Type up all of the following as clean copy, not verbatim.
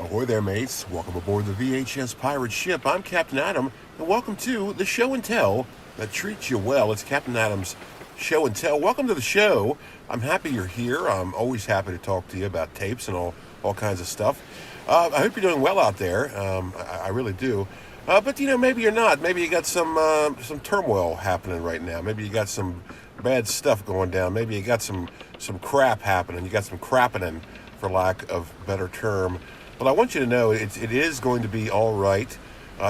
Ahoy there, mates. Welcome aboard the VHS Pirate Ship. I'm Captain Adam, and welcome to the show and tell that treats you well. It's Captain Adam's show and tell. Welcome to the show. I'm happy you're here. I'm always happy to talk to you about tapes and all kinds of stuff. I hope you're doing well out there. I really do. But, maybe you're not. Maybe you got some turmoil happening right now. Maybe you got some bad stuff going down. Maybe you got some crap happening. You got some crapping, for lack of better term. But I want you to know it is going to be all right,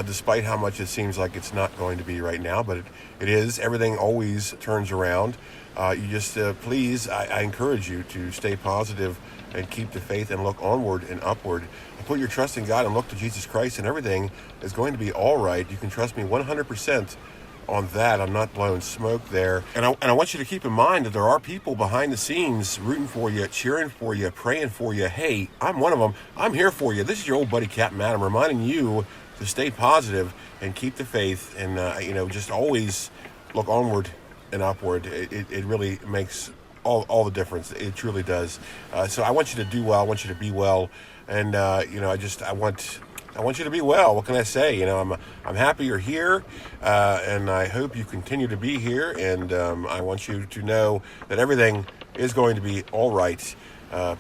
despite how much it seems like it's not going to be right now. But it is. Everything always turns around. You just, please, I encourage you to stay positive and keep the faith and look onward and upward. Put your trust in God and look to Jesus Christ, and everything is going to be all right. You can trust me 100% on that. I'm not blowing smoke there. And I want you to keep in mind that there are people behind the scenes rooting for you, cheering for you, praying for you. Hey, I'm one of them. I'm here for you. This is your old buddy Captain Adam reminding you to stay positive and keep the faith and, just always look onward and upward. It really makes all the difference. It truly does. So I want you to do well. I want you to be well. And, I want you to be well. What can I say? I'm happy you're here, and I hope you continue to be here. And I want you to know that everything is going to be all right.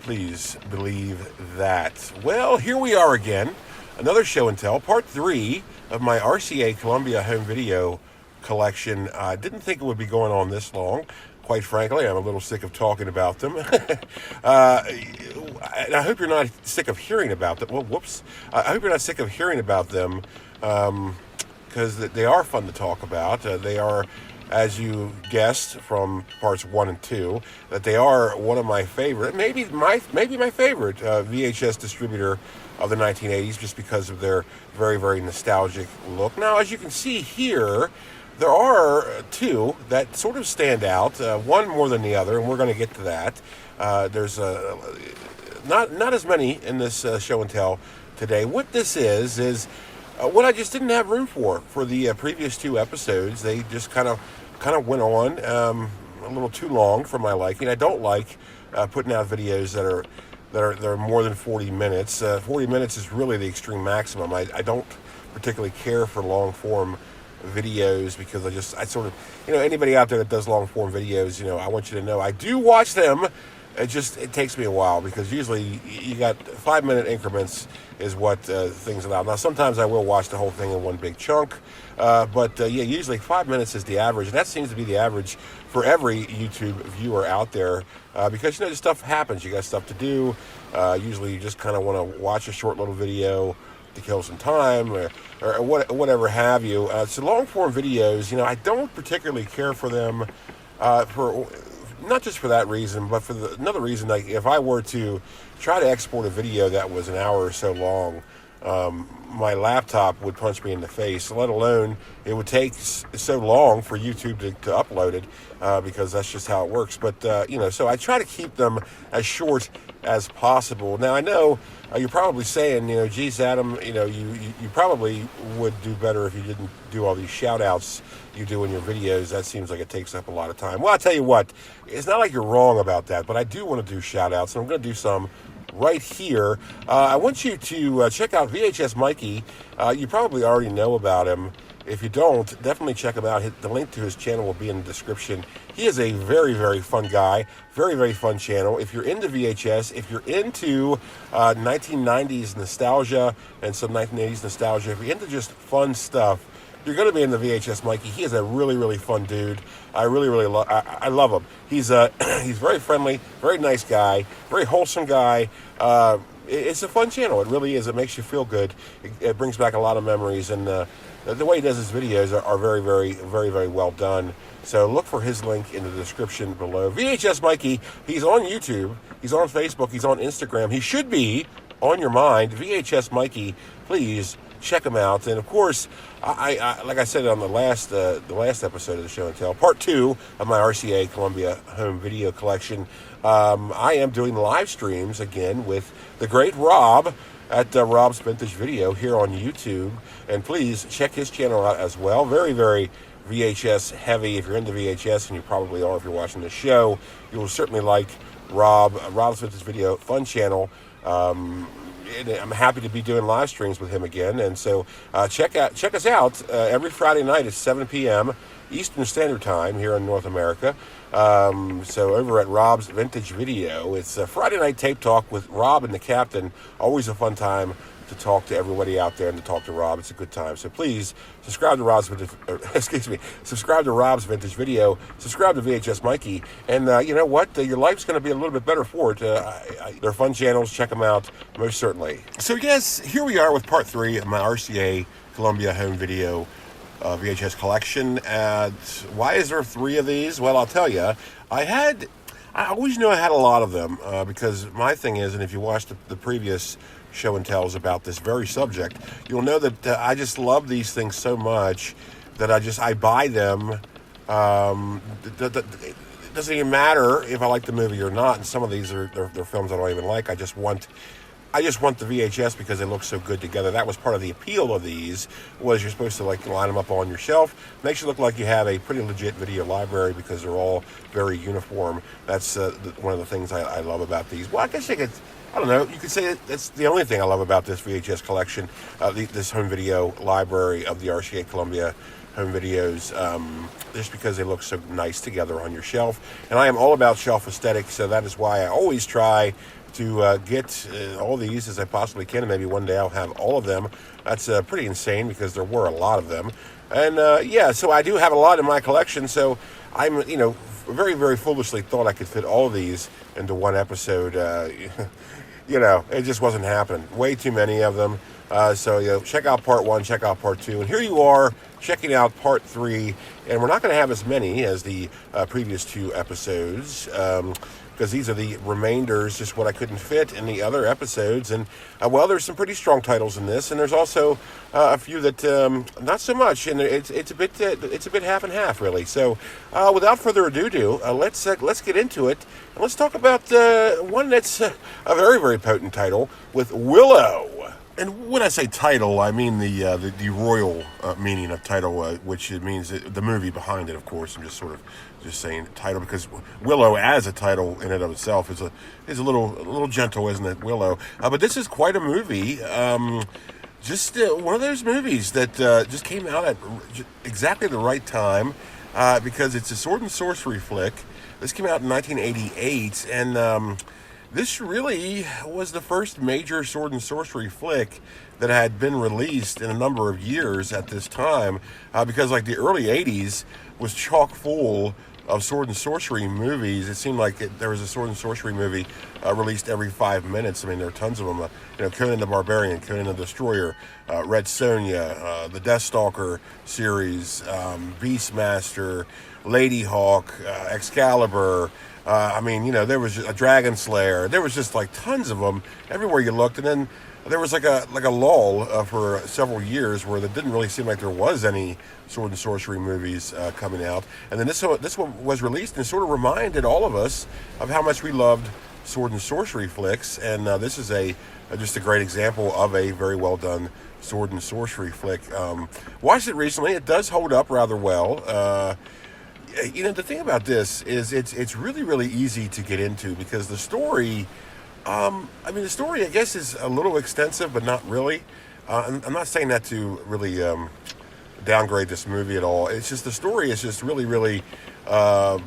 Please believe that. Well, here we are again. Another show and tell, part 3 of my RCA Columbia Home video collection. I didn't think it would be going on this long. Quite frankly, I'm a little sick of talking about them. And I hope you're not sick of hearing about them. Well, whoops. I hope you're not sick of hearing about them because they are fun to talk about. They are, as you guessed from parts 1 and 2, that they are one of my favorite, maybe my favorite VHS distributor of the 1980s, just because of their very, very nostalgic look. Now, as you can see here, there are two that sort of stand out, one more than the other, and we're going to get to that. There's not as many in this show and tell today. What this is what I just didn't have room for the previous 2 episodes. They just kind of went on a little too long for my liking. I don't like putting out videos that are more than 40 minutes. 40 minutes is really the extreme maximum. I don't particularly care for long form videos because I sort of, anybody out there that does long form videos, I want you to know I do watch them. It takes me a while because usually you got 5-minute increments is what things allow. Now, sometimes I will watch the whole thing in one big chunk, but usually 5 minutes is the average, and that seems to be the average for every YouTube viewer out there because, this stuff happens. You got stuff to do. Usually you just kind of want to watch a short little video to kill some time or whatever have you. So long form videos, I don't particularly care for them for not just for that reason, but for another reason. Like if I were to try to export a video that was an hour or so long, my laptop would punch me in the face, let alone it would take so long for YouTube to upload it because that's just how it works. But, so I try to keep them as short as possible. Now, I know you're probably saying, geez, Adam, you probably would do better if you didn't do all these shout-outs you do in your videos. That seems like it takes up a lot of time. Well, I'll tell you what, it's not like you're wrong about that, but I do want to do shout-outs, and I'm going to do some right here. I want you to check out VHS Mikey. You probably already know about him. If you don't, definitely check him out. The link to his channel will be in the description. He is a very, very fun guy. Very, very fun channel. If you're into VHS, if you're into 1990s nostalgia and some 1980s nostalgia, if you're into just fun stuff, you're going to be in the VHS Mikey. He is a really, really fun dude. I really, really I love him. He's very friendly, very nice guy, very wholesome guy. It's a fun channel. It really is. It makes you feel good. It brings back a lot of memories, and the way he does his videos are very, very, very, very well done. So look for his link in the description below. VHS Mikey, he's on YouTube, he's on Facebook, he's on Instagram. He should be on your mind. VHS Mikey, please check him out. And of course, I like I said on the last episode of the show and tell, part 2 of my RCA Columbia Home video collection, I am doing live streams again with the great Rob at Rob's Vintage Video here on YouTube. And please check his channel out as well. Very, very VHS heavy. If you're into VHS, and you probably are if you're watching the show, you will certainly like Rob's Vintage Video. Fun channel. and I'm happy to be doing live streams with him again. And so check us out every Friday night at 7 p.m. Eastern Standard Time here in North America. So over at Rob's Vintage Video, it's a Friday night tape talk with Rob and the Captain. Always a fun time to talk to everybody out there and to talk to Rob. It's a good time. So please subscribe to subscribe to Rob's Vintage Video, subscribe to VHS Mikey, and you know what? Your life's going to be a little bit better for it. They're fun channels. Check them out, most certainly. So yes, here we are with part 3 of my RCA Columbia Home Video VHS collection. Why is there 3 of these? Well, I'll tell you. I always knew I had a lot of them because my thing is, and if you watched the previous show and tells about this very subject, you'll know that I just love these things so much that I buy them. It doesn't even matter if I like the movie or not. And some of these are they're films I don't even like. I just want the VHS because they look so good together. That was part of the appeal of these, was you're supposed to line them up on your shelf. Makes you look like you have a pretty legit video library because they're all very uniform. That's one of the things I love about these. Well, I guess I don't know, you could say that's the only thing I love about this VHS collection, this home video library of the RCA Columbia Home Videos, just because they look so nice together on your shelf. And I am all about shelf aesthetics, so that is why I always try to get all these as I possibly can, and maybe one day I'll have all of them. That's pretty insane because there were a lot of them. And yeah, so I do have a lot in my collection, so I'm, very, very foolishly thought I could fit all of these into one episode. It just wasn't happening. Way too many of them. So check out part 1, check out part 2, and here you are checking out part 3. And we're not going to have as many as the previous 2 episodes, because these are the remainders, just what I couldn't fit in the other episodes. And there's some pretty strong titles in this, and there's also a few that not so much. And it's a bit half and half, really. So without further ado, let's get into it. And let's talk about one that's a very, very potent title with Willow. And when I say title, I mean the royal meaning of title, which it means the movie behind it. Of course, I'm just saying title because Willow as a title in and of itself is a little gentle, isn't it? Willow, but this is quite a movie. Just one of those movies that just came out at exactly the right time because it's a sword and sorcery flick. This came out in 1988, and this really was the first major sword and sorcery flick that had been released in a number of years at this time, because the early 80s was chock full of sword and sorcery movies. It seemed like there was a sword and sorcery movie released every 5 minutes. I mean, there are tons of them. Conan the Barbarian, Conan the Destroyer, Red Sonja, the Deathstalker series, Beastmaster, Lady Hawk, Excalibur. There was a Dragon Slayer. There was just tons of them everywhere you looked. And then there was a lull for several years where it didn't really seem like there was any sword and sorcery movies coming out. And then this one was released and sort of reminded all of us of how much we loved sword and sorcery flicks. And this is just a great example of a very well done sword and sorcery flick. Watched it recently. It does hold up rather well. The thing about this is it's really, really easy to get into because the story, the story, I guess, is a little extensive, but not really. I'm not saying that to really downgrade this movie at all. It's just the story is just really, really kind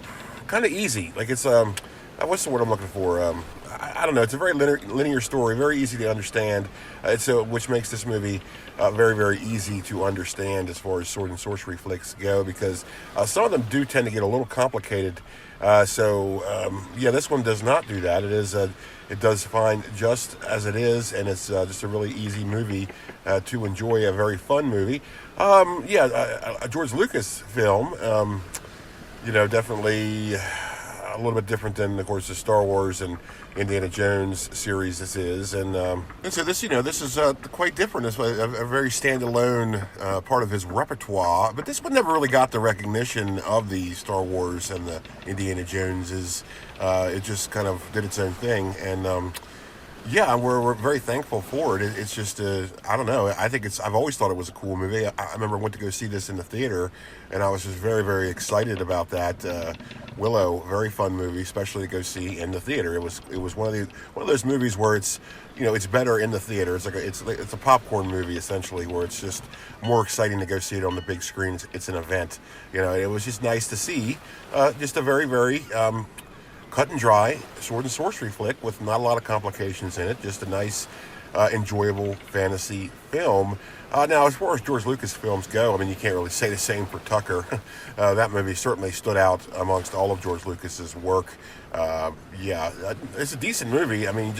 of easy. It's, what's the word I'm looking for? I don't know. It's a very linear story, very easy to understand, which makes this movie very, very easy to understand as far as sword and sorcery flicks go, because some of them do tend to get a little complicated. This one does not do that. It does fine just as it is, and it's just a really easy movie to enjoy, a very fun movie. A George Lucas film, definitely a little bit different than, of course, the Star Wars and Indiana Jones series this is. And so this is quite different. It's a very standalone part of his repertoire. But this one never really got the recognition of the Star Wars and the Indiana Joneses. It just kind of did its own thing. And Yeah, we're very thankful for it. It's just, I don't know. I've always thought it was a cool movie. I remember I went to go see this in the theater, and I was just very, very excited about that. Willow, very fun movie, especially to go see in the theater. It was one of those movies where it's better in the theater. It's a popcorn movie essentially, where it's just more exciting to go see it on the big screen. It's an event. It was just nice to see. Just a very, very cut and dry sword and sorcery flick with not a lot of complications in it. Just a nice, enjoyable fantasy film. Now, as far as George Lucas films go, I mean, you can't really say the same for Tucker. That movie certainly stood out amongst all of George Lucas's work. Yeah, it's a decent movie. I mean,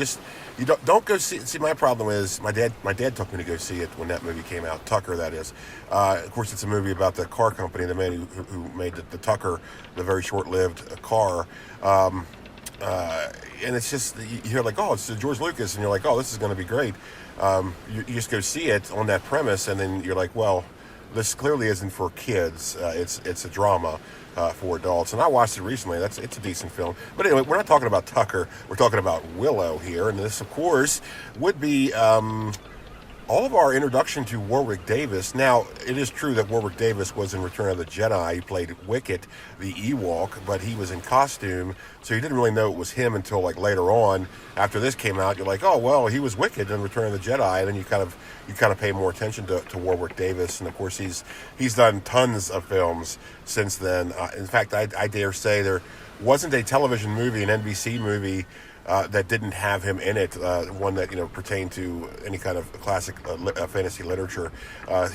you don't go see. See, my problem is my dad took me to go see it when that movie came out. Tucker, that is. Of course, it's a movie about the car company, the man who made the Tucker, the very short-lived car. And it's just, you hear like, oh, it's George Lucas, and you're like, oh, this is going to be great. You just go see it on that premise, and then you're like, well, this clearly isn't for kids. It's a drama for adults. And I watched it recently. It's a decent film. But anyway, we're not talking about Tucker. We're talking about Willow here, and this, of course, would be all of our introduction to Warwick Davis. Now, it is true that Warwick Davis was in Return of the Jedi. He played Wicket, the Ewok, but he was in costume, so you didn't really know it was him until like later on. After this came out, you're like, oh, well, he was Wicket in Return of the Jedi, and then you kind of pay more attention to Warwick Davis, and of course he's done tons of films since then. In fact, I dare say there wasn't a television movie, an NBC movie, that didn't have him in it, one that pertained to any kind of classic fantasy literature.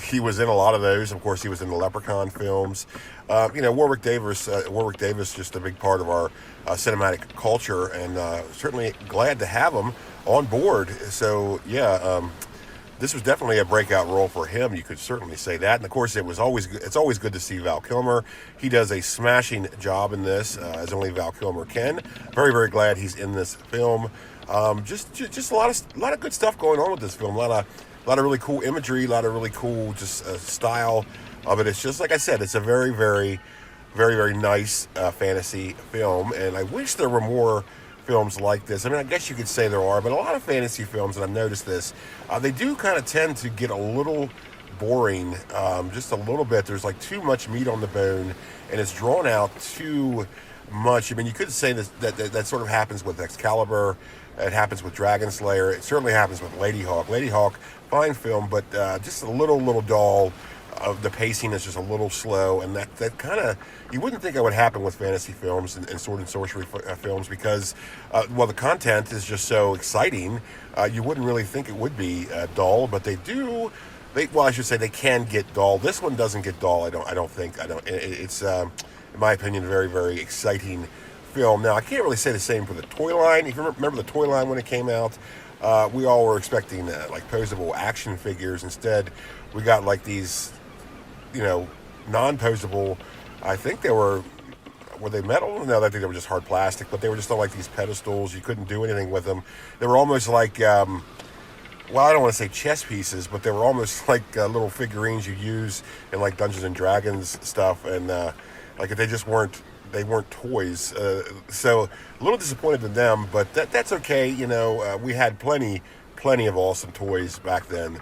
He was in a lot of those. Of course, he was in the Leprechaun films. Warwick Davis, just a big part of our cinematic culture, and certainly glad to have him on board. So yeah. This was definitely a breakout role for him. You could certainly say that. And of course, it's always good to see Val Kilmer. He does a smashing job in this, as only Val Kilmer can. Very, very glad he's in this film. Just a lot of good stuff going on with this film. A lot of really cool imagery. A lot of really cool style of it. It's just like I said. It's a very, very, very, very nice fantasy film. And I wish there were more films like this. I mean, I guess you could say there are, but a lot of fantasy films, and I've noticed this, they do kind of tend to get a little boring, just a little bit. There's like too much meat on the bone, and it's drawn out too much. I mean, you could say that sort of happens with Excalibur. It happens with Dragon Slayer. It certainly happens with Lady Hawk. Lady Hawk, fine film, but just a little dull. The pacing is just a little slow, and that kind of, you wouldn't think that would happen with fantasy films and sword and sorcery films because, the content is just so exciting. You wouldn't really think it would be dull, but they do. I should say they can get dull. This one doesn't get dull. I don't think. It's in my opinion, a very, very exciting film. Now, I can't really say the same for the toy line. If you remember the toy line when it came out, we all were expecting like posable action figures. Instead, we got like these, non-posable. I think were they metal? No, I think they were just hard plastic, but they were just on like these pedestals. You couldn't do anything with them. They were almost like, I don't want to say chess pieces, but they were almost like little figurines you use in like Dungeons and Dragons stuff, and like they weren't toys. So a little disappointed in them, but that's okay. We had plenty of awesome toys back then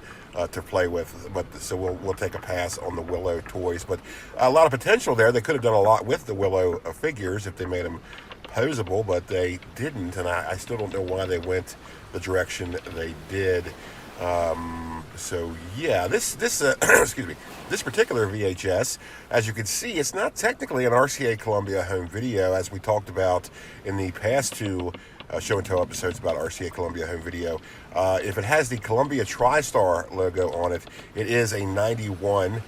to play with, but so we'll take a pass on the Willow toys. But a lot of potential there. They could have done a lot with the Willow figures if they made them posable, but they didn't, and I still don't know why they went the direction they did. So yeah, this excuse me, this particular VHS, as you can see, it's not technically an RCA Columbia Home Video, as we talked about in the past two show and tell episodes about RCA Columbia Home Video. If it has the Columbia TriStar logo on it, it is a 91,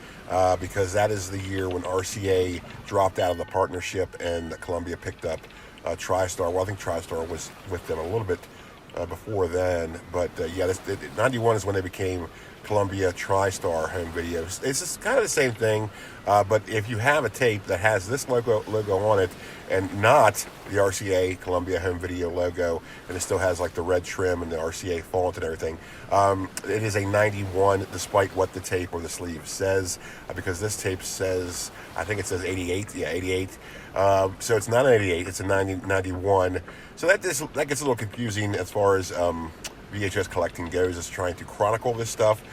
because that is the year when RCA dropped out of the partnership and Columbia picked up TriStar. Well, I think TriStar was with them a little bit before then, but 91 is when they became Columbia TriStar home video. It's just kind of the same thing, but if you have a tape that has this logo on it and not the RCA Columbia home video logo, and it still has like the red trim and the RCA font and everything, it is a 91 despite what the tape or the sleeve says, because this tape says, I think it says 88, yeah, 88. So it's not an 88, it's a 91. So that gets a little confusing as far as VHS collecting goes, is trying to chronicle this stuff,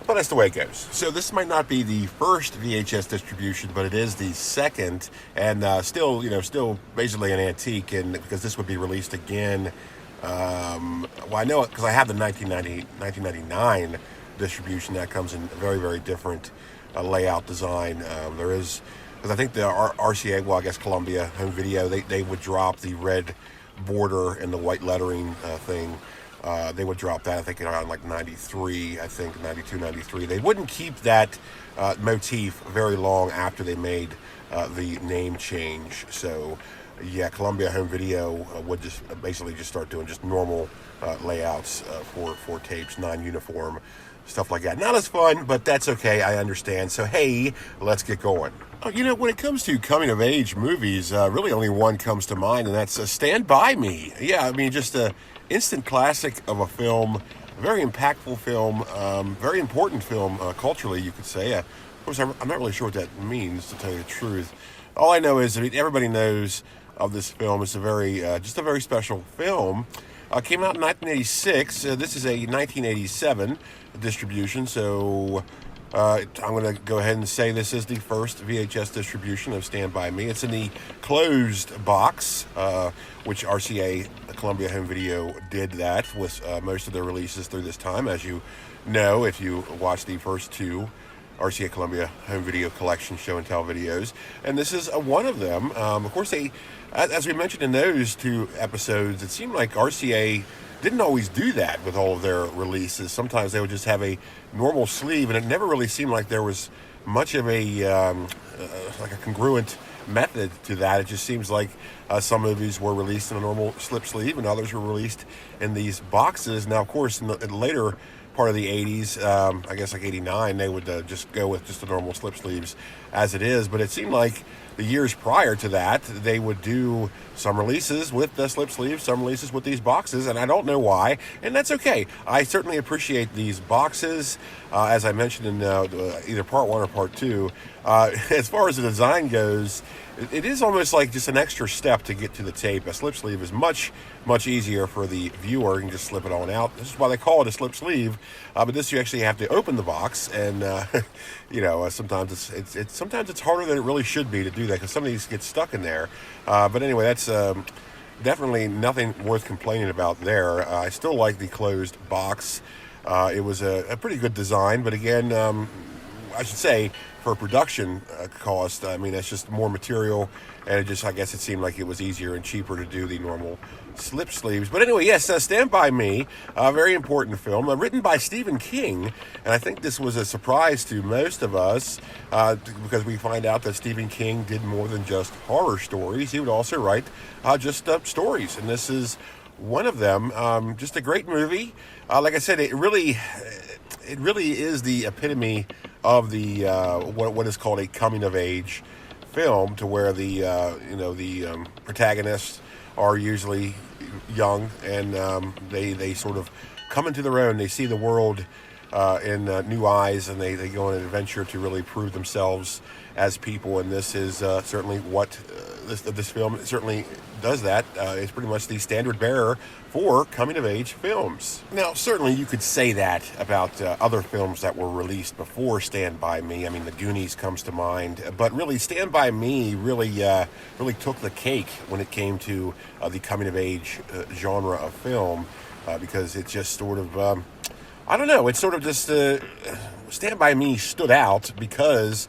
but that's the way it goes. So this might not be the first VHS distribution, but it is the second, and still basically an antique, and because this would be released again, well, I know it because I have the 1999 distribution that comes in a very, very different layout design. There is, because I think the RCA, well, I guess Columbia home video, they would drop the red border and the white lettering thing. They would drop that, I think, around like 93, I think, 92, 93. They wouldn't keep that motif very long after they made the name change. So, yeah, Columbia Home Video would just basically just start doing just normal layouts for tapes, non-uniform, stuff like that. Not as fun, but that's okay, I understand. So, hey, let's get going. When it comes to coming-of-age movies, really only one comes to mind, and that's Stand By Me. Yeah, I mean, just a instant classic of a film, a very impactful film, very important film culturally, you could say. Of course, I'm not really sure what that means, to tell you the truth. All I know is that everybody knows of this film. It's a very, just a very special film. Came out in 1986. This is a 1987 distribution, so I'm going to go ahead and say this is the first VHS distribution of Stand By Me. It's in the closed box, which RCA Columbia Home Video did that with most of their releases through this time. As you know, if you watch the first two RCA Columbia Home Video Collection show and tell videos, and this is one of them. Of course, as we mentioned in those two episodes, it seemed like RCA didn't always do that with all of their releases. Sometimes they would just have a normal sleeve, and it never really seemed like there was much of a like a congruent method to that. It just seems like some movies were released in a normal slip sleeve, and others were released in these boxes. Now, of course, in the later part of the 80s, I guess like 89, they would just go with just the normal slip sleeves as it is. But it seemed like the years prior to that, they would do some releases with the slip sleeves, some releases with these boxes, and I don't know why, and that's okay. I certainly appreciate these boxes, as I mentioned in either part one or part two. As far as the design goes, it is almost like just an extra step to get to the tape. A slip sleeve is much, much easier for the viewer. You can just slip it on out. This is why they call it a slip sleeve. But this, you actually have to open the box, and sometimes it's harder than it really should be to do that, because some of these get stuck in there. But anyway, that's definitely nothing worth complaining about there. I still like the closed box. It was a pretty good design, but again, I should say, for production cost, I mean, it's just more material, and I guess it seemed like it was easier and cheaper to do the normal slip sleeves. But anyway, yes, Stand By Me, a very important film, written by Stephen King, and I think this was a surprise to most of us, because we find out that Stephen King did more than just horror stories. He would also write just stories, and this is one of them. Just a great movie. Like I said, it really is the epitome of the what is called a coming of age film, to where the protagonists are usually young, and they sort of come into their own. They see the world in new eyes, and they go on an adventure to really prove themselves as people. And this is certainly what this film certainly does that. It's pretty much the standard bearer for coming-of-age films. Now, certainly you could say that about other films that were released before Stand By Me. I mean, The Goonies comes to mind, but really, Stand By Me really took the cake when it came to the coming-of-age genre of film, because it just sort of, I don't know, it's sort of just, Stand By Me stood out because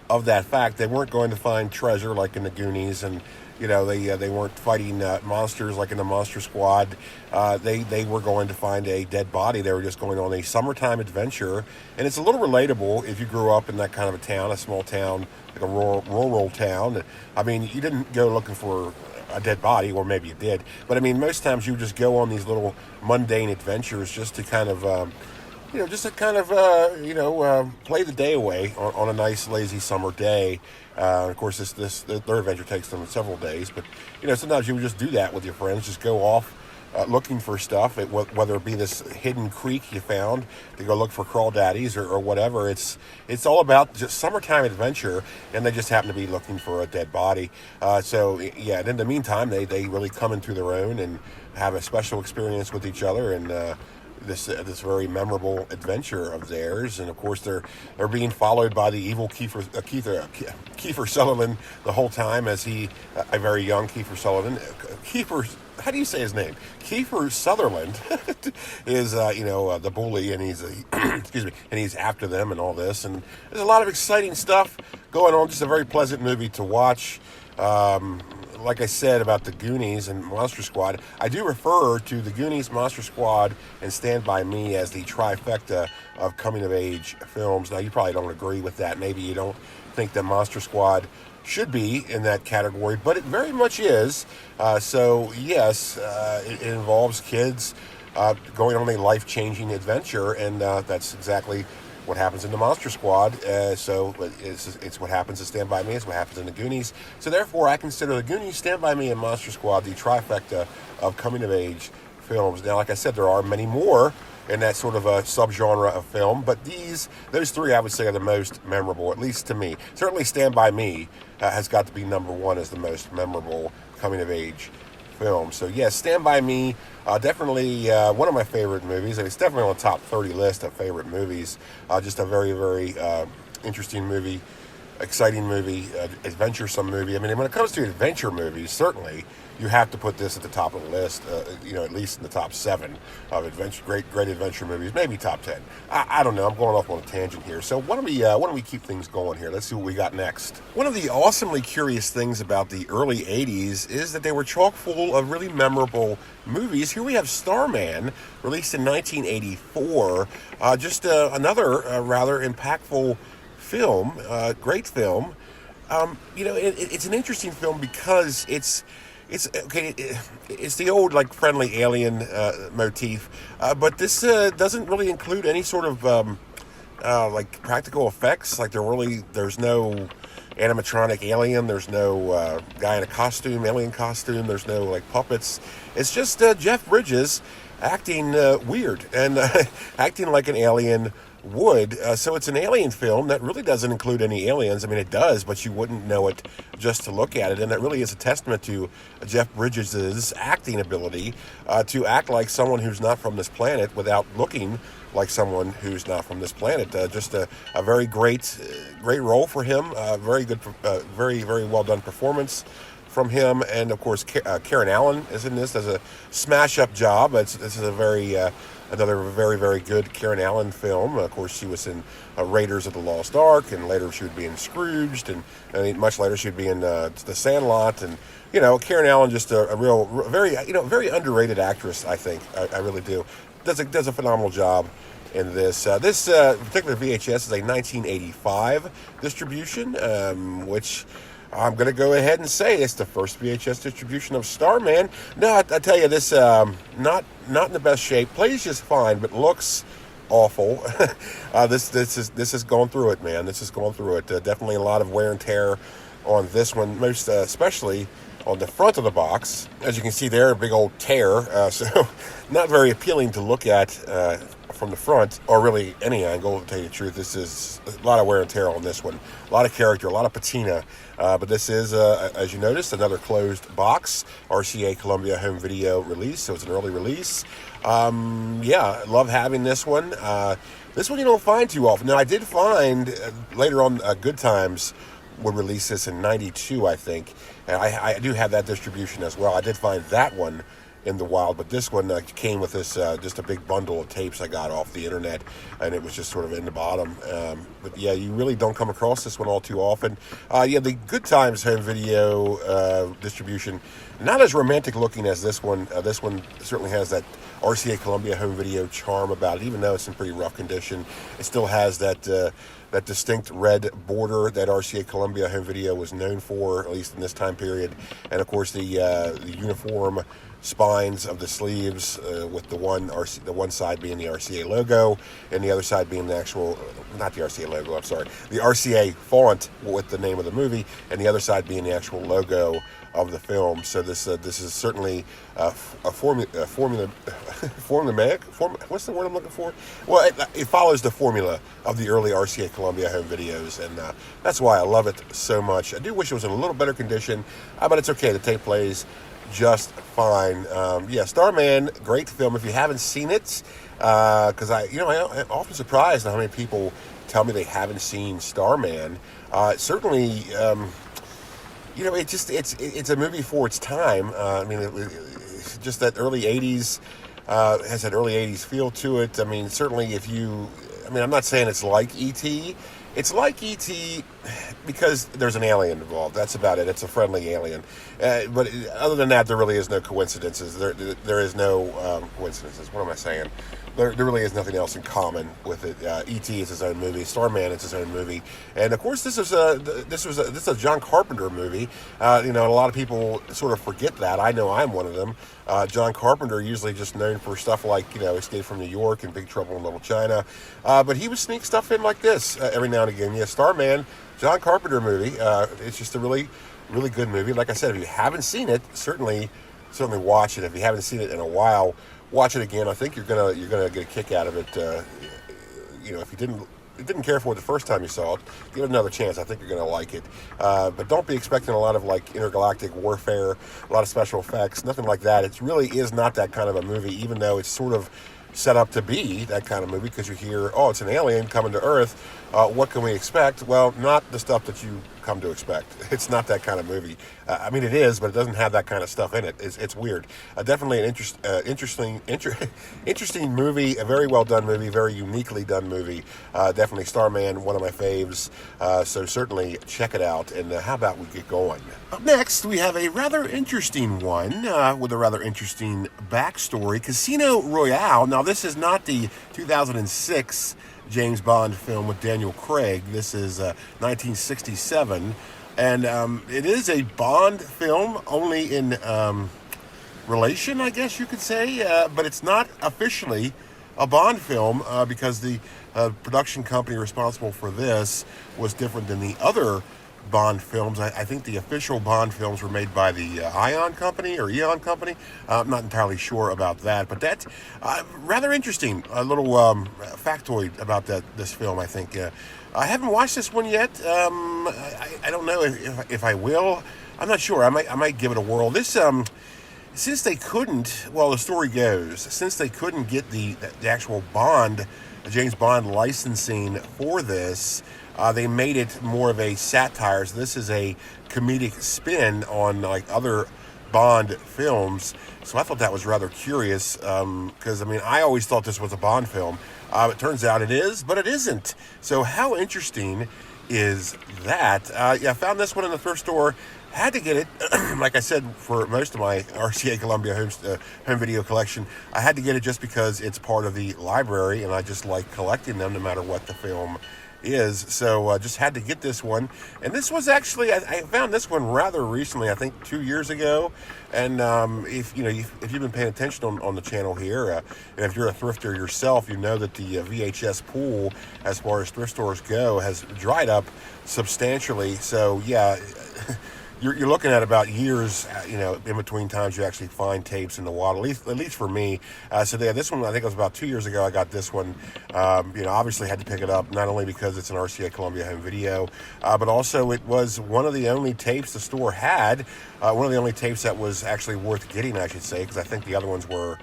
of that fact. They weren't going to find treasure like in The Goonies, and they weren't fighting monsters like in the Monster Squad. They were going to find a dead body. They were just going on a summertime adventure, and it's a little relatable if you grew up in that kind of a town, a small town, like a rural town. I mean, you didn't go looking for a dead body, or maybe you did, but I mean, most times you just go on these little mundane adventures just to kind of just to kind of, play the day away on a nice, lazy summer day. Of course, their adventure takes them several days, but, sometimes you would just do that with your friends, just go off looking for stuff, whether it be this hidden creek you found to go look for crawdaddies or whatever. It's all about just summertime adventure, and they just happen to be looking for a dead body. And in the meantime, they really come into their own and have a special experience with each other, and this very memorable adventure of theirs. And of course, they're being followed by the evil Kiefer Sutherland the whole time, as a very young Kiefer Sutherland. How do you say his name? Kiefer Sutherland is the bully, and he's excuse me, and he's after them and all this. And there's a lot of exciting stuff going on. Just a very pleasant movie to watch. Like I said about the Goonies and Monster Squad, I do refer to the Goonies, Monster Squad, and Stand By Me as the trifecta of coming-of-age films. Now, you probably don't agree with that. Maybe you don't think that Monster Squad should be in that category, but it very much is. It involves kids going on a life-changing adventure, and that's exactly what happens in the Monster Squad. It's what happens in Stand By Me. It's what happens in the Goonies. So therefore, I consider the Goonies, Stand By Me, and Monster Squad the trifecta of coming-of-age films. Now, like I said, there are many more in that sort of a subgenre of film, but those three, I would say, are the most memorable, at least to me. Certainly, Stand By Me has got to be number one as the most memorable coming-of-age film. So yes, Stand By Me, definitely one of my favorite movies. It's definitely on the top 30 list of favorite movies. Just a very, very interesting movie, exciting movie, adventuresome movie. I mean, when it comes to adventure movies, certainly you have to put this at the top of the list, at least in the top 7 of great adventure movies, maybe top 10. I don't know. I'm going off on a tangent here. So why don't we keep things going here? Let's see what we got next. One of the awesomely curious things about the early 80s is that they were chock full of really memorable movies. Here we have Starman, released in 1984. Another rather impactful film, great film. It's an interesting film because it's the old friendly alien motif, but this doesn't really include any sort of practical effects. There's no animatronic alien. There's no guy in a alien costume. There's no puppets. It's just Jeff Bridges acting weird and acting like an alien would. So it's an alien film that really doesn't include any aliens. I mean, it does, but you wouldn't know it just to look at it. And it really is a testament to Jeff Bridges' acting ability to act like someone who's not from this planet without looking like someone who's not from this planet. Just a very great role for him. Very good, very, very well done performance from him. And of course, Karen Allen is in this. Does a smash-up job. This is another very, very good Karen Allen film. Of course, she was in Raiders of the Lost Ark, and later she would be in Scrooged, and much later she would be in The Sandlot. And Karen Allen, just a real, very underrated actress. I think I really do. Does a phenomenal job in this. This particular VHS is a 1985 distribution, which I'm going to go ahead and say it's the first VHS distribution of Starman. No, I tell you, this not in the best shape. Plays just fine, but looks awful. This is going through it, man. This is going through it. Definitely a lot of wear and tear on this one, most especially on the front of the box. As you can see there, a big old tear. So not very appealing to look at from the front, or really any angle, to tell you the truth. This is a lot of wear and tear on this one. A lot of character, a lot of patina. But this is, as you noticed, another closed box. RCA Columbia Home Video release, so it's an early release. Love having this one. This one you don't find too often. Now, I did find later on Good Times would release this in 92, I think. And I do have that distribution as well. I did find that one in the wild, but this one came with this just a big bundle of tapes I got off the internet, and it was just sort of in the bottom. But yeah, you really don't come across this one all too often. The Good Times home video distribution, not as romantic looking as this one. This one certainly has that RCA Columbia home video charm about it, even though it's in pretty rough condition. It still has that distinct red border that RCA Columbia home video was known for, at least in this time period. And of course the uniform spines of the sleeves, with the one side being the RCA logo, and the other side being the actual, not the RCA logo, I'm sorry, the RCA font with the name of the movie, and the other side being the actual logo of the film. So this is certainly a formula. What's the word I'm looking for? Well, it follows the formula of the early RCA Columbia Home videos, and that's why I love it so much. I do wish it was in a little better condition, but it's okay. The tape plays just fine. Starman, great film. If you haven't seen it, because I'm often surprised at how many people tell me they haven't seen Starman. Certainly. It's a movie for its time. It's just that early 80s, has that early 80s feel to it. Certainly I'm not saying it's like E.T. It's like E.T. because there's an alien involved. That's about it. It's a friendly alien. But other than that, there really is no coincidences. There is no coincidences. What am I saying? There really is nothing else in common with it. E.T. is his own movie. Starman is his own movie. And of course, this is a John Carpenter movie. A lot of people sort of forget that. I know I'm one of them. John Carpenter, usually just known for stuff like Escape from New York and Big Trouble in Little China, but he would sneak stuff in like this every now and again. Yeah, Starman, John Carpenter movie. It's just a really, really good movie. Like I said, if you haven't seen it, certainly watch it. If you haven't seen it in a while, watch it again. I think you're gonna get a kick out of it. If you didn't care for it the first time you saw it, give it another chance. I think you're going to like it. But don't be expecting a lot of intergalactic warfare, a lot of special effects, nothing like that. It really is not that kind of a movie, even though it's sort of set up to be that kind of movie, because you hear, oh, it's an alien coming to Earth. What can we expect? Well, not the stuff that you come to expect. It's not that kind of movie. It is, but it doesn't have that kind of stuff in it. It's weird. Definitely an interesting movie, a very well done movie, very uniquely done movie. Definitely Starman, one of my faves. So certainly check it out. And how about we get going? Up next, we have a rather interesting one with a rather interesting backstory. Casino Royale. Now, this is not the 2006 James Bond film with Daniel Craig. This is 1967, and it is a Bond film only in relation, I guess you could say, but it's not officially a Bond film because the production company responsible for this was different than the other Bond films. I think the official Bond films were made by the Eon Company. I'm not entirely sure about that, but that's rather interesting. A little factoid about this film, I think. I haven't watched this one yet. I don't know if I will. I'm not sure. I might give it a whirl. This since they couldn't, well, the story goes, since they couldn't get the actual James Bond licensing for this, they made it more of a satire. So this is a comedic spin on other Bond films. So I thought that was rather curious because I always thought this was a Bond film. It turns out it is, but it isn't. So how interesting is that? I found this one in the thrift store. Had to get it, like I said, for most of my RCA Columbia home video collection. I had to get it just because it's part of the library, and I just like collecting them no matter what the film is. So just had to get this one. And this was actually, I found this one rather recently, I think 2 years ago. And if you've been paying attention on the channel here, and if you're a thrifter yourself, you know that the VHS pool, as far as thrift stores go, has dried up substantially. So yeah, you're looking at about years, in between times you actually find tapes in the wild, at least for me. This one, I think it was about 2 years ago, I got this one. Obviously had to pick it up, not only because it's an RCA Columbia Home video, but also it was one of the only tapes the store had, one of the only tapes that was actually worth getting, I should say, because I think the other ones were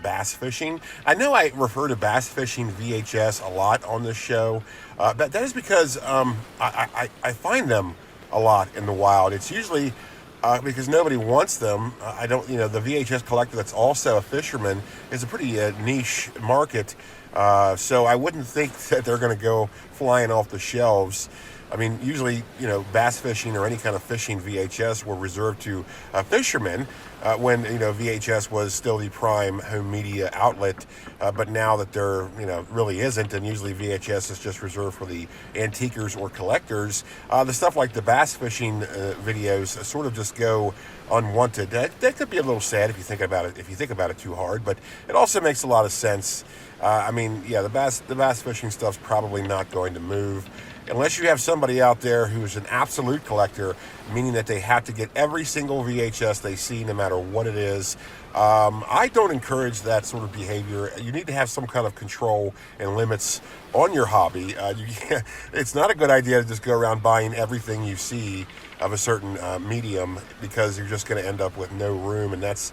bass fishing. I know I refer to bass fishing VHS a lot on this show, but that is because I find them a lot in the wild. It's usually because nobody wants them. The VHS collector that's also a fisherman is a pretty niche market. So I wouldn't think that they're going to go flying off the shelves. Usually, bass fishing or any kind of fishing VHS were reserved to fishermen. when VHS was still the prime home media outlet, but now that there really isn't, and usually VHS is just reserved for the antiquers or collectors, the stuff like the bass fishing videos sort of just go unwanted. That could be a little sad if you think about it too hard, but it also makes a lot of sense. The bass fishing stuff's probably not going to move unless you have somebody out there who's an absolute collector, meaning that they have to get every single VHS they see, no matter what it is. I don't encourage that sort of behavior. You need to have some kind of control and limits on your hobby. It's not a good idea to just go around buying everything you see of a certain medium, because you're just going to end up with no room, and that's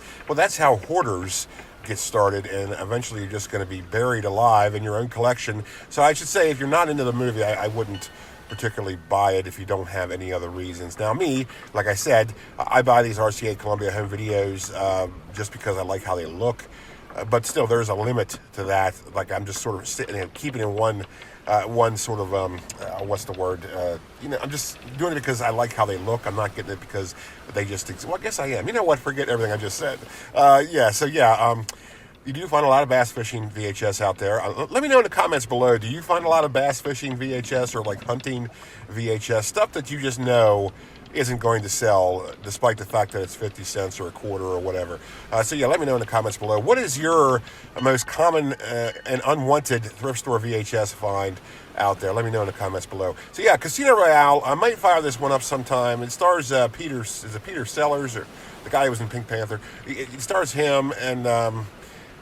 how hoarders get started, and eventually you're just going to be buried alive in your own collection. So I should say, if you're not into the movie, I wouldn't particularly buy it if you don't have any other reasons. Now me, like I said, I buy these RCA Columbia Home videos just because I like how they look, but still there's a limit to that. Like, I'm just sort of sitting and keeping in one sort of what's the word? I'm just doing it because I like how they look. I'm not getting it because they just. Well, I guess I am. You know what? Forget everything I just said. You do find a lot of bass fishing VHS out there. Let me know in the comments below. Do you find a lot of bass fishing VHS or like hunting VHS stuff that you just know isn't going to sell, despite the fact that it's 50 cents or a quarter or whatever? Let me know in the comments below. What is your most common and unwanted thrift store VHS find out there? Let me know in the comments below. Casino Royale, I might fire this one up sometime. It stars Peter Sellers, or the guy who was in Pink Panther. It stars him, and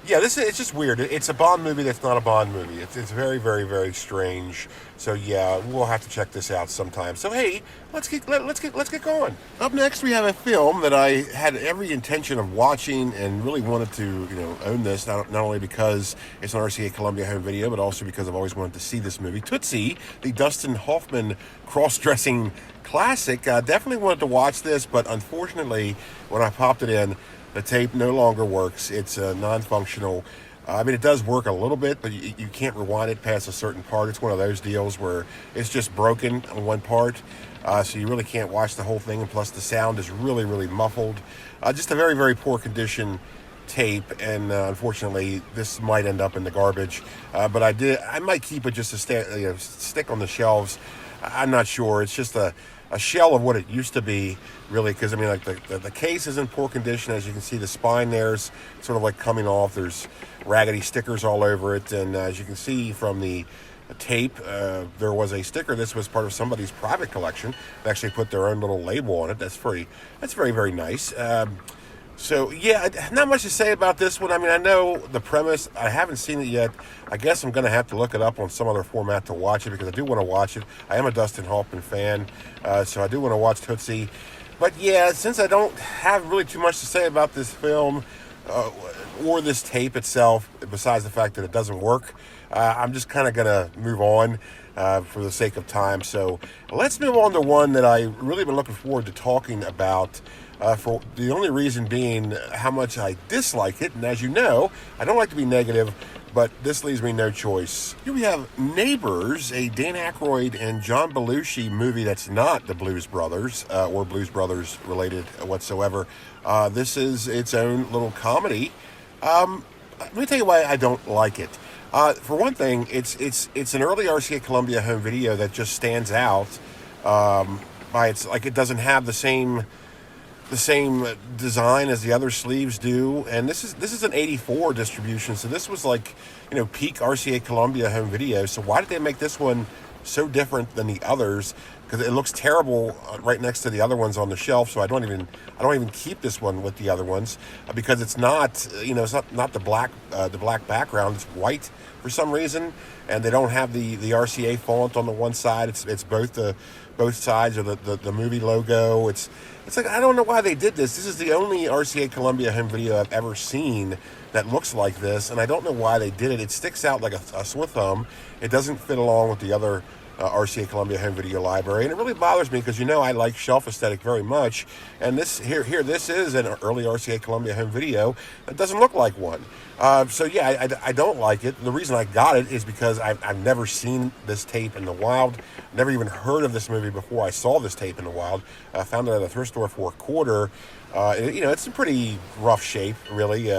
it's just weird. It's a Bond movie that's not a Bond movie. It's very, very, very strange. So we'll have to check this out sometime. So hey, let's get going. Up next, we have a film that I had every intention of watching and really wanted to own this. Not only because it's an RCA Columbia Home video, but also because I've always wanted to see this movie, Tootsie, the Dustin Hoffman cross-dressing classic. I definitely wanted to watch this, but unfortunately, when I popped it in, the tape no longer works. It's non-functional. It does work a little bit, but you can't rewind it past a certain part. It's one of those deals where it's just broken on one part, so you really can't watch the whole thing, and plus the sound is really, really muffled. Just a very, very poor condition tape, and unfortunately this might end up in the garbage. But I might keep it just to stick on the shelves. I'm not sure. It's just a shell of what it used to be, really, because the case is in poor condition. As you can see, the spine there's sort of like coming off. There's raggedy stickers all over it, and as you can see from the tape, there was a sticker. This was part of somebody's private collection. They actually put their own little label on it. That's very, very nice. Not much to say about this one. I know the premise. I haven't seen it yet. I guess I'm going to have to look it up on some other format to watch it, because I do want to watch it. I am a Dustin Hoffman fan, so I do want to watch Tootsie. But since I don't have really too much to say about this film or this tape itself, besides the fact that it doesn't work, I'm just kind of going to move on for the sake of time. So let's move on to one that I really been looking forward to talking about. For the only reason being how much I dislike it. And as you know, I don't like to be negative, but this leaves me no choice. Here we have Neighbors, a Dan Aykroyd and John Belushi movie that's not the Blues Brothers or Blues Brothers related whatsoever. This is its own little comedy. Let me tell you why I don't like it. For one thing, it's an early RCA Columbia Home video that just stands out by its, like, it doesn't have the same design as the other sleeves do, and this is an 84 distribution, so this was like peak RCA Columbia Home video. So why did they make this one so different than the others? Because it looks terrible right next to the other ones on the shelf. So I don't even keep this one with the other ones, because it's not it's not the black background. It's white for some reason, and they don't have the RCA font on the one side. It's both sides of the movie logo. It's like, I don't know why they did this. This is the only RCA Columbia Home video I've ever seen that looks like this, and I don't know why they did it. It sticks out like a sore thumb. It doesn't fit along with the other RCA Columbia Home Video Library, and it really bothers me because I like shelf aesthetic very much, and this is an early RCA Columbia Home Video that doesn't look like one. So yeah, I don't like it. The reason I got it is because I've never seen this tape in the wild, never even heard of this movie before I saw this tape in the wild. I found it at a thrift store for a quarter. It's in pretty rough shape, really.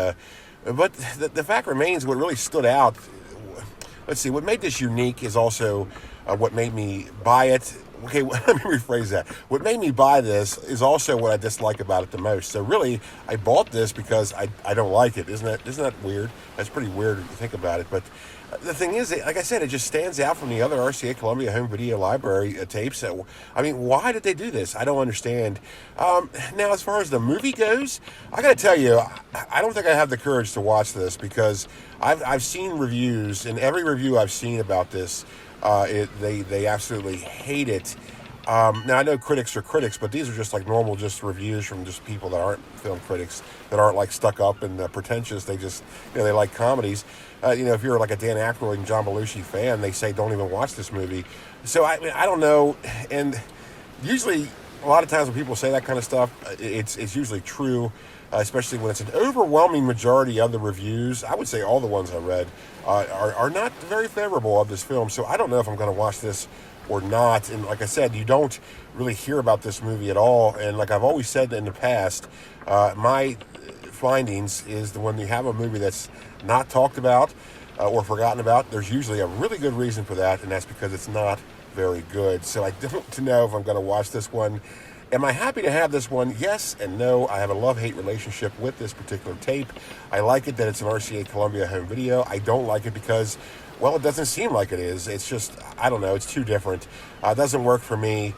But the fact remains, what really stood out. Let's see, what made this unique is also what made me buy it. Okay, let me rephrase that. What made me buy this is also what I dislike about it the most. So really, I bought this because I don't like it. Isn't that weird? That's pretty weird if you think about it. But the thing is, like I said, it just stands out from the other RCA Columbia Home Video Library tapes. I mean, why did they do this? I don't understand. Now, as far as the movie goes, I got to tell you, I don't think I have the courage to watch this because I've seen reviews, and every review I've seen about this, they absolutely hate it. Now, I know critics are critics, but these are just like normal reviews from just people that aren't film critics, that aren't like stuck up and pretentious. They just, they like comedies. If you're like a Dan Aykroyd and John Belushi fan, they say don't even watch this movie. So, I don't know. And usually, a lot of times when people say that kind of stuff, it's usually true, especially when it's an overwhelming majority of the reviews. I would say all the ones I read are not very favorable of this film. So I don't know if I'm going to watch this or not. And like I said, you don't really hear about this movie at all. And like I've always said in the past, my findings is that when you have a movie that's not talked about or forgotten about, there's usually a really good reason for that, and that's because it's not very good. So I don't know if I'm going to watch this one. Am I happy to have this one? Yes and no. I have a love-hate relationship with this particular tape. I like it that it's an RCA Columbia Home Video. I don't like it because, well, it doesn't seem like it is. It's just, I don't know, it's too different. It doesn't work for me,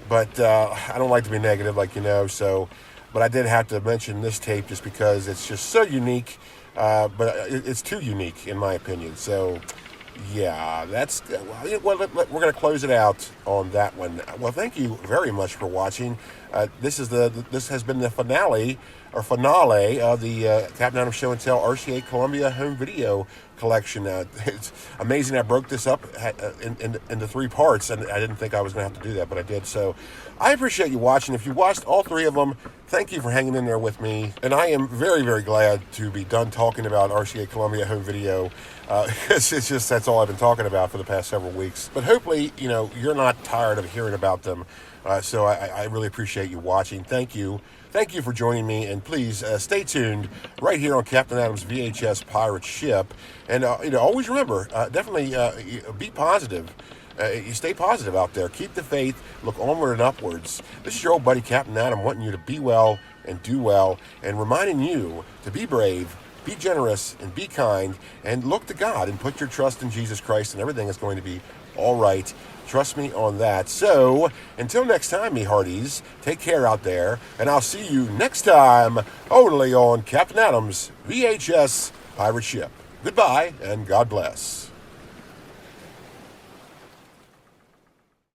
but I don't like to be negative, but I did have to mention this tape just because it's just so unique, but it's too unique in my opinion. So yeah, we're going to close it out on that one. Well, thank you very much for watching. This has been the finale of the Captain Adam Show and Tell RCA Columbia Home Video collection. It's amazing I broke this up into 3 parts, and I didn't think I was going to have to do that, but I did. So I appreciate you watching. If you watched all 3 of them, thank you for hanging in there with me. And I am very, very glad to be done talking about RCA Columbia Home Video. It's just, that's all I've been talking about for the past several weeks. But hopefully, you're not tired of hearing about them. So I really appreciate you watching. Thank you. Thank you for joining me, and please stay tuned right here on Captain Adam's VHS Pirate Ship. And always remember, definitely be positive. You stay positive out there. Keep the faith. Look onward and upwards. This is your old buddy Captain Adam, wanting you to be well and do well, and reminding you to be brave, be generous, and be kind, and look to God and put your trust in Jesus Christ, and everything is going to be all right. Trust me on that. So, until next time, me hearties, take care out there, and I'll see you next time only on Captain Adam's VHS Pirate Ship. Goodbye, and God bless.